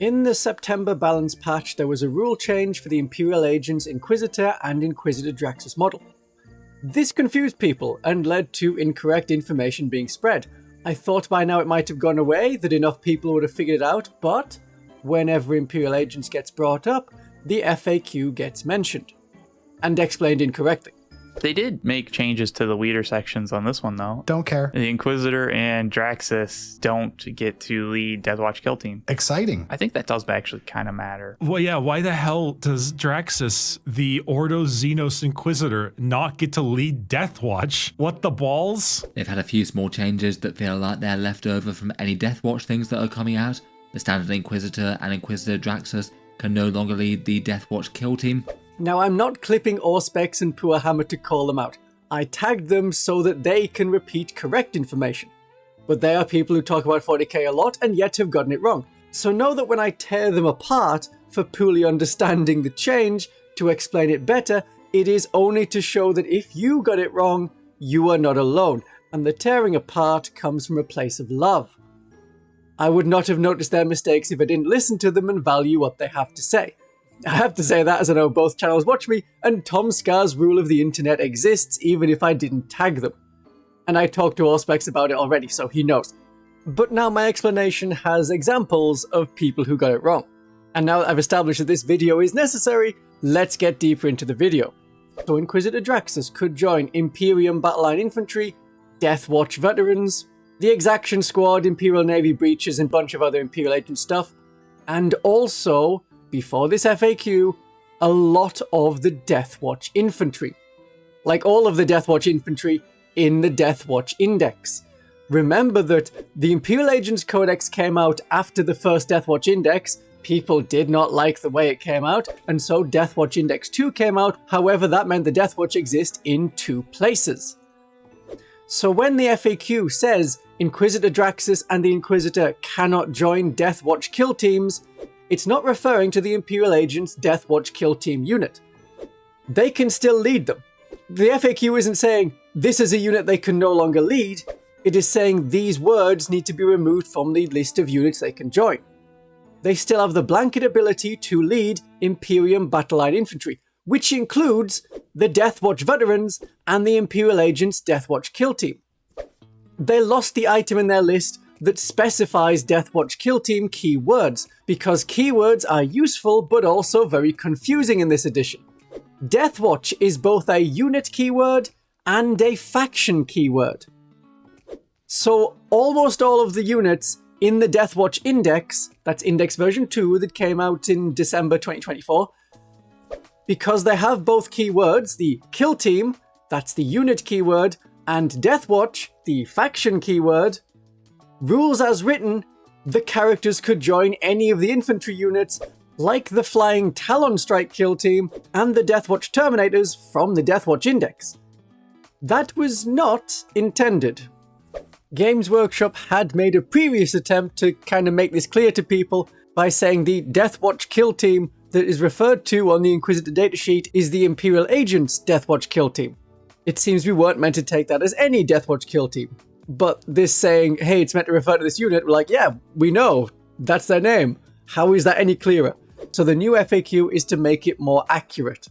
In the September balance patch, there was a rule change for the Imperial agents Inquisitor and Inquisitor Draxus model. This confused people and led to incorrect information being spread. I thought by now it might have gone away, that enough people would have figured it out, but whenever Imperial agents gets brought up, the FAQ gets mentioned and explained incorrectly. They did make changes to the leader sections on this one, though. Don't care. The Inquisitor and Draxus don't get to lead Deathwatch Kill Team. Exciting. I think that does actually kind of matter. Well, yeah, why the hell does Draxus, the Ordo Xenos Inquisitor, not get to lead Deathwatch? What the balls? They've had a few small changes that feel like they're left over from any Deathwatch things that are coming out. The standard Inquisitor and Inquisitor Draxus can no longer lead the Deathwatch Kill Team. Now, I'm not clipping Auspex and Warhammer to call them out. I tagged them so that they can repeat correct information. But they are people who talk about 40k a lot and yet have gotten it wrong. So know that when I tear them apart for poorly understanding the change, to explain it better, it is only to show that if you got it wrong, you are not alone, and the tearing apart comes from a place of love. I would not have noticed their mistakes if I didn't listen to them and value what they have to say. I have to say that as I know both channels watch me, and Tom Scar's rule of the internet exists even if I didn't tag them. And I talked to Auspex about it already, so he knows. But now my explanation has examples of people who got it wrong. And now that I've established that this video is necessary, let's get deeper into the video. So Inquisitor Draxus could join Imperium Battleline Infantry, Deathwatch Veterans, the Exaction Squad, Imperial Navy Breaches, and a bunch of other Imperial Agent stuff, and also, before this FAQ, a lot of the Deathwatch Infantry. Like all of the Deathwatch Infantry in the Deathwatch Index. Remember that the Imperial Agents Codex came out after the first Deathwatch Index. People did not like the way it came out, and so Deathwatch Index 2 came out. However, that meant the Deathwatch exist in 2 places. So when the FAQ says Inquisitor Draxus and the Inquisitor cannot join Deathwatch Kill Teams, it's not referring to the Imperial Agents Deathwatch Kill Team unit. They can still lead them. The FAQ isn't saying this is a unit they can no longer lead, it is saying these words need to be removed from the list of units they can join. They still have the blanket ability to lead Imperium Battleline Infantry, which includes the Deathwatch Veterans and the Imperial Agents Deathwatch Kill Team. They lost the item in their list that specifies Deathwatch Kill Team keywords, because keywords are useful but also very confusing in this edition. Deathwatch is both a unit keyword and a faction keyword. So almost all of the units in the Deathwatch Index, that's Index version 2 that came out in December 2024, because they have both keywords, the Kill Team, that's the unit keyword, and Deathwatch, the faction keyword, rules as written, the characters could join any of the infantry units, like the Flying Talon Strike Kill Team and the Deathwatch Terminators from the Deathwatch Index. That was not intended. Games Workshop had made a previous attempt to kind of make this clear to people by saying the Deathwatch Kill Team that is referred to on the Inquisitor datasheet is the Imperial Agents Deathwatch Kill Team. It seems we weren't meant to take that as any Deathwatch Kill Team. But this saying, hey, it's meant to refer to this unit, we're like, yeah, we know, that's their name. How is that any clearer? So the new FAQ is to make it more accurate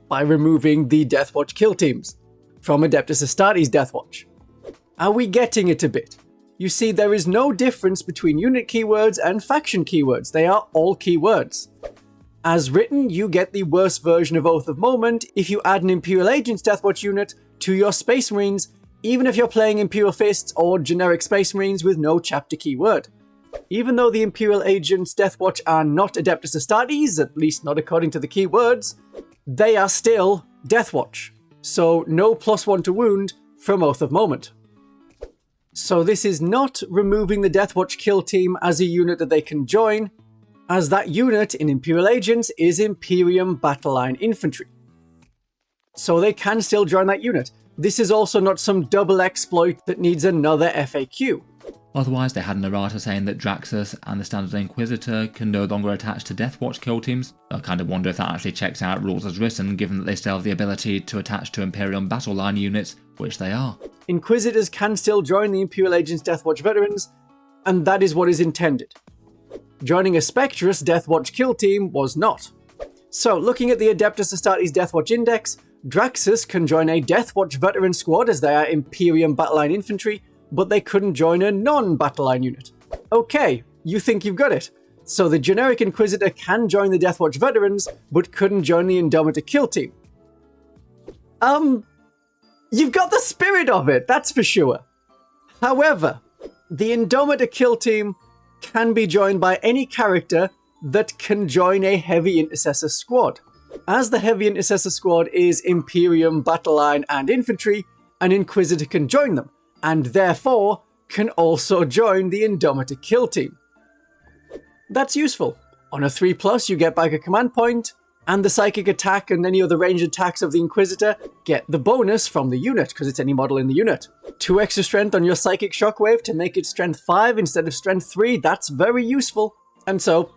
by removing the Deathwatch Kill Teams from Adeptus Astartes Deathwatch. Are we getting it a bit? You see, there is no difference between unit keywords and faction keywords. They are all keywords. As written, you get the worst version of Oath of Moment if you add an Imperial Agents Deathwatch unit to your Space Marines, even if you're playing Imperial Fists or generic Space Marines with no chapter keyword. Even though the Imperial Agents Deathwatch are not Adeptus Astartes, at least not according to the keywords, they are still Deathwatch. So no +1 to wound from Oath of Moment. So this is not removing the Deathwatch Kill Team as a unit that they can join, as that unit in Imperial Agents is Imperium Battleline Infantry. So they can still join that unit. This is also not some double exploit that needs another FAQ. Otherwise, they had an errata saying that Draxus and the Standard Inquisitor can no longer attach to Deathwatch Kill Teams. I kind of wonder if that actually checks out rules as written, given that they still have the ability to attach to Imperium Battle Line units, which they are. Inquisitors can still join the Imperial Agents Deathwatch Veterans, and that is what is intended. Joining a Spectrus Deathwatch Kill Team was not. So, looking at the Adeptus Astartes Deathwatch Index, Draxus can join a Deathwatch Veteran Squad as they are Imperium Battleline Infantry, but they couldn't join a non-Battleline unit. Okay, you think you've got it. So the generic Inquisitor can join the Deathwatch Veterans, but couldn't join the Indomitor Kill Team. You've got the spirit of it, that's for sure. However, the Indomitor Kill Team can be joined by any character that can join a Heavy Intercessor squad. As the Heavy Intercessor squad is Imperium, Battleline, and Infantry, an Inquisitor can join them, and therefore can also join the Indomitor Kill Team. That's useful. On a 3+, you get back a command point, and the psychic attack and any other ranged attacks of the Inquisitor get the bonus from the unit, because it's any model in the unit. 2 extra strength on your psychic shockwave to make it strength 5 instead of strength 3, that's very useful. And so,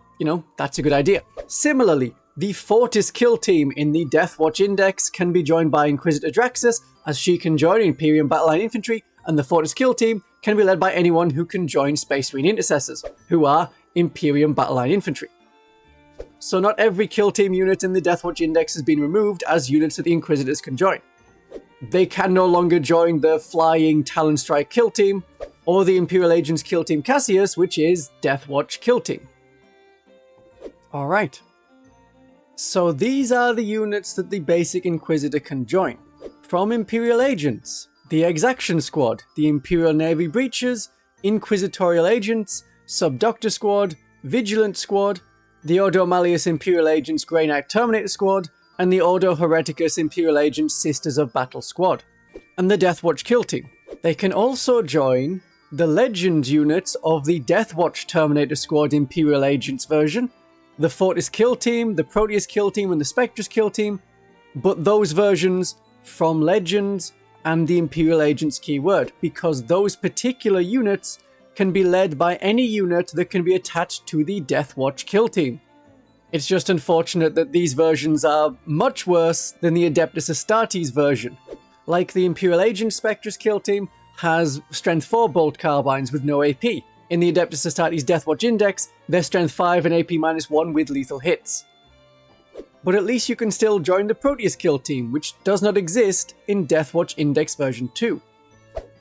that's a good idea. Similarly, the Fortis Kill Team in the Deathwatch Index can be joined by Inquisitor Draxus, as she can join Imperium Battleline Infantry, and the Fortis Kill Team can be led by anyone who can join Space Marine Intercessors, who are Imperium Battleline Infantry. So not every kill team unit in the Deathwatch Index has been removed as units that the Inquisitors can join. They can no longer join the Flying Talon Strike Kill Team, or the Imperial Agents Kill Team Cassius, which is Deathwatch Kill Team. Alright. So these are the units that the basic Inquisitor can join. From Imperial Agents, the Exaction Squad, the Imperial Navy Breaches, Inquisitorial Agents, Subductor Squad, Vigilant Squad, the Ordo Malleus Imperial Agents Grey Knight Terminator Squad, and the Ordo Hereticus Imperial Agents Sisters of Battle Squad, and the Deathwatch Kill Team. They can also join the Legend units of the Deathwatch Terminator Squad Imperial Agents version, the Fortis Kill Team, the Proteus Kill Team, and the Spectrus Kill Team, but those versions from Legends and the Imperial Agents keyword, because those particular units can be led by any unit that can be attached to the Deathwatch Kill Team. It's just unfortunate that these versions are much worse than the Adeptus Astartes version. Like the Imperial Agent Spectrus Kill Team has Strength 4 bolt carbines with no AP. In the Adeptus Astartes Deathwatch Index, they're Strength 5 and AP -1 with lethal hits. But at least you can still join the Proteus Kill Team, which does not exist in Deathwatch Index version 2.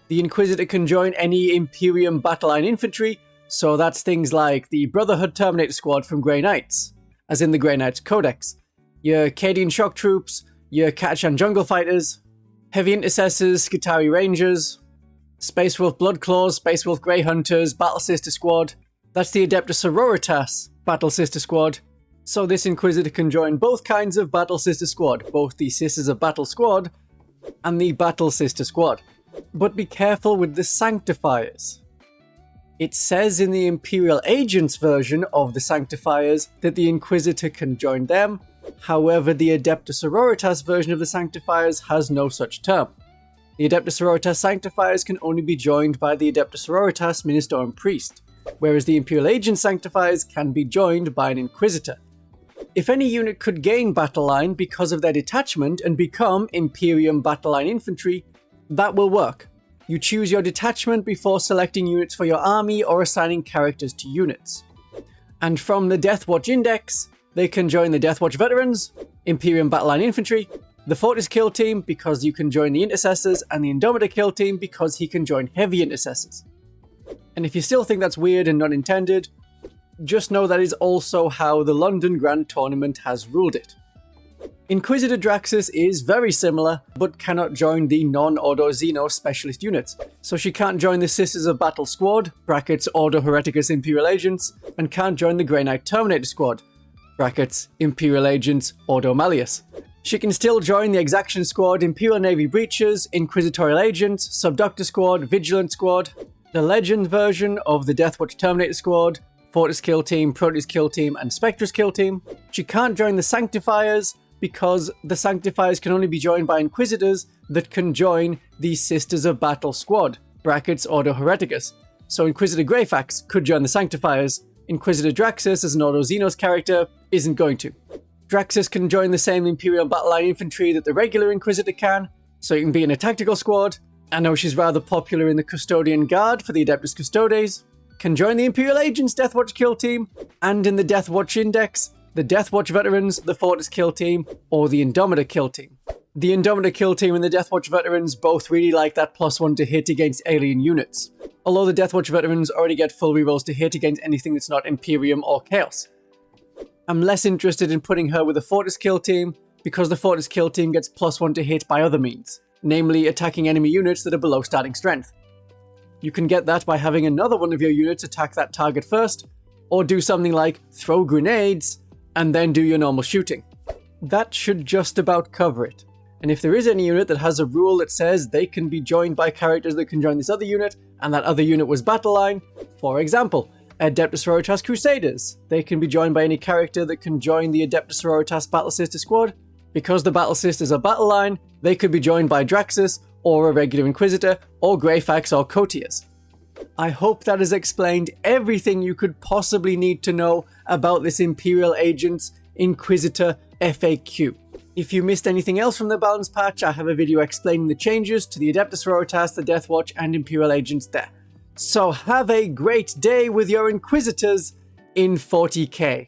The Inquisitor can join any Imperium Battleline Infantry, so that's things like the Brotherhood Terminator Squad from Grey Knights, as in the Grey Knights Codex, your Cadian Shock Troops, your Catachan Jungle Fighters, Heavy Intercessors, Skitarii Rangers, Space Wolf Bloodclaws, Space Wolf Grey Hunters, Battle Sister Squad, that's the Adeptus Sororitas Battle Sister Squad, so this Inquisitor can join both kinds of Battle Sister Squad, both the Sisters of Battle Squad and the Battle Sister Squad. But be careful with the Sanctifiers. It says in the Imperial Agents version of the Sanctifiers that the Inquisitor can join them, however the Adeptus Sororitas version of the Sanctifiers has no such term. The Adeptus Sororitas Sanctifiers can only be joined by the Adeptus Sororitas Ministorum Priest, whereas the Imperial Agent Sanctifiers can be joined by an Inquisitor. If any unit could gain Battle Line because of their detachment and become Imperium Battleline Infantry, that will work. You choose your detachment before selecting units for your army or assigning characters to units. And from the Deathwatch Index, they can join the Deathwatch Veterans, Imperium Battleline Infantry, the Fortis Kill Team because you can join the Intercessors, and the Indomitor Kill Team because he can join Heavy Intercessors. And if you still think that's weird and not intended, just know that is also how the London Grand Tournament has ruled it. Inquisitor Draxus is very similar, but cannot join the non-Ordo Xeno specialist units. So she can't join the Sisters of Battle Squad, brackets Ordo Hereticus Imperial Agents, and can't join the Grey Knight Terminator Squad, brackets Imperial Agents Ordo Malleus. She can still join the Exaction Squad, Imperial Navy Breaches, Inquisitorial Agents, Subductor Squad, Vigilant Squad, the Legend version of the Deathwatch Terminator Squad, Fortis Kill Team, Proteus Kill Team, and Spectrus Kill Team. She can't join the Sanctifiers, because the Sanctifiers can only be joined by Inquisitors that can join the Sisters of Battle Squad, brackets Ordo Hereticus. So Inquisitor Greyfax could join the Sanctifiers. Inquisitor Draxus, as an Ordo Xenos character, isn't going to. Draxus can join the same Imperial Battleline Infantry that the regular Inquisitor can, so you can be in a tactical squad. I know she's rather popular in the Custodian Guard for the Adeptus Custodes. can join the Imperial Agents Deathwatch Kill Team, and in the Deathwatch Index, the Deathwatch Veterans, the Fortis Kill Team, or the Indomitor Kill Team. The Indomitor Kill Team and the Deathwatch Veterans both really like that +1 to hit against alien units, although the Deathwatch Veterans already get full rerolls to hit against anything that's not Imperium or Chaos. I'm less interested in putting her with the Fortis Kill Team, because the Fortis Kill Team gets +1 to hit by other means, namely attacking enemy units that are below starting strength. You can get that by having another one of your units attack that target first, or do something like throw grenades, and then do your normal shooting. That should just about cover it. And if there is any unit that has a rule that says they can be joined by characters that can join this other unit, and that other unit was battle line, for example, Adeptus Sororitas Crusaders, they can be joined by any character that can join the Adeptus Sororitas Battle Sister squad. Because the Battle Sisters are battle line, they could be joined by Draxus, or a regular Inquisitor, or Greyfax or Cotiers. I hope that has explained everything you could possibly need to know about this Imperial Agents Inquisitor FAQ. If you missed anything else from the balance patch, I have a video explaining the changes to the Adeptus Sororitas, the Deathwatch, and Imperial Agents there. So have a great day with your Inquisitors in 40k.